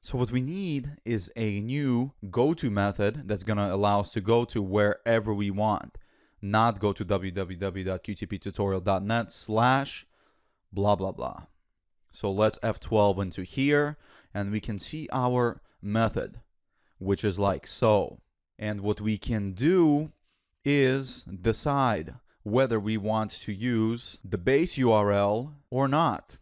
So what we need is a new Goto method that's going to allow us to go to wherever we want, not go to www.qtptutorial.net/ blah, blah, blah. So let's F12 into here, and we can see our method, which is like so. And what we can do is decide whether we want to use the base URL or not.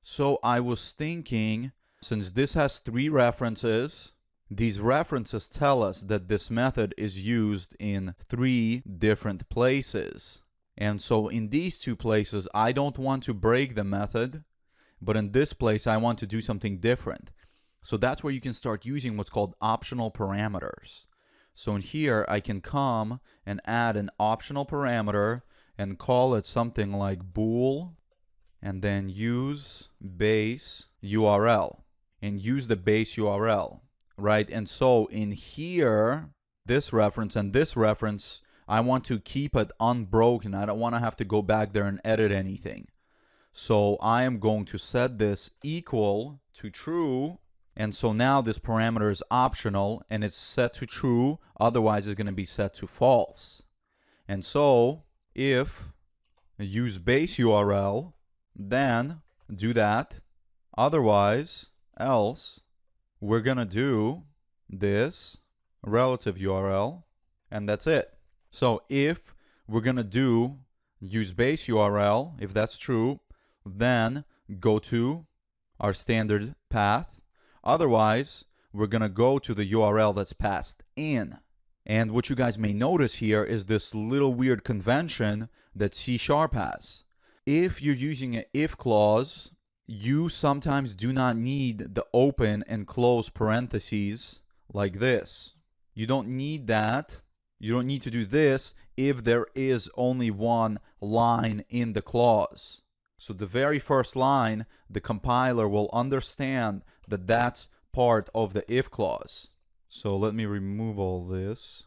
So I was thinking, since this has 3 references, these references tell us that this method is used in 3 different places. And so in these 2 places, I don't want to break the method, but in this place, I want to do something different. So that's where you can start using what's called optional parameters. So in here, I can come and add an optional parameter and call it something like bool, and then use base URL, and use the base URL, right? And so in here, this reference and this reference, I want to keep it unbroken. I don't want to have to go back there and edit anything. So I am going to set this equal to true. And so now this parameter is optional and it's set to true. Otherwise, it's going to be set to false. And so if use base URL, then do that. Otherwise, else, we're going to do this relative URL, and that's it. So if we're going to do use base URL, if that's true, then go to our standard path. Otherwise, we're going to go to the URL that's passed in. And what you guys may notice here is this little weird convention that C# has. If you're using an if clause, you sometimes do not need the open and close parentheses like this. You don't need that. You don't need to do this if there is only one line in the clause. So the very first line, the compiler will understand that that's part of the if clause. So let me remove all this.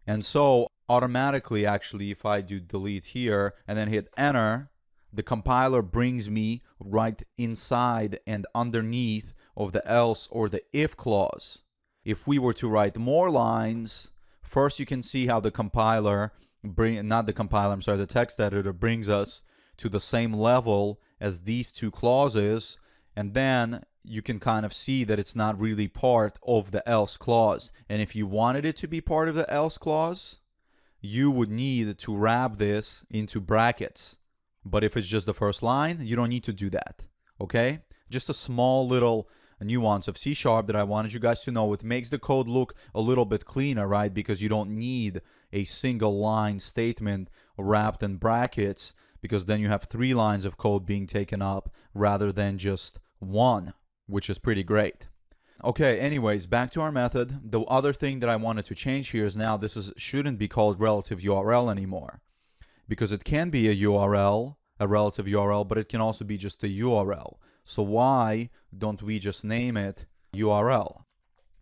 And so automatically, actually, if I do delete here and then hit enter, the compiler brings me right inside and underneath of the else or the if clause. If we were to write more lines, first you can see how the compiler, the text editor brings us to the same level as these 2 clauses, and then you can kind of see that it's not really part of the else clause. And if you wanted it to be part of the else clause, you would need to wrap this into brackets. But if it's just the first line, you don't need to do that, okay? Just a small little nuance of C# that I wanted you guys to know. It makes the code look a little bit cleaner, right? Because you don't need a single line statement wrapped in brackets, because then you have 3 lines of code being taken up rather than just 1, which is pretty great. Okay, anyways, back to our method. The other thing that I wanted to change here is now this shouldn't be called relative URL anymore, because it can be a URL, a relative URL, but it can also be just a URL. So why don't we just name it URL?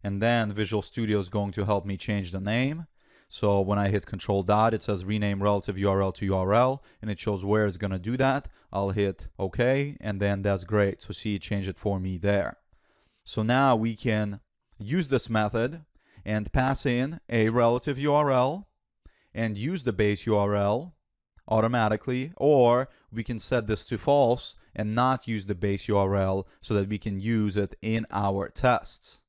And then Visual Studio is going to help me change the name. So when I hit Control dot, it says rename relative URL to URL, and it shows where it's going to do that. I'll hit OK, and then that's great. So see, it changed it for me there. So now we can use this method and pass in a relative URL and use the base URL automatically, or we can set this to false and not use the base URL so that we can use it in our tests.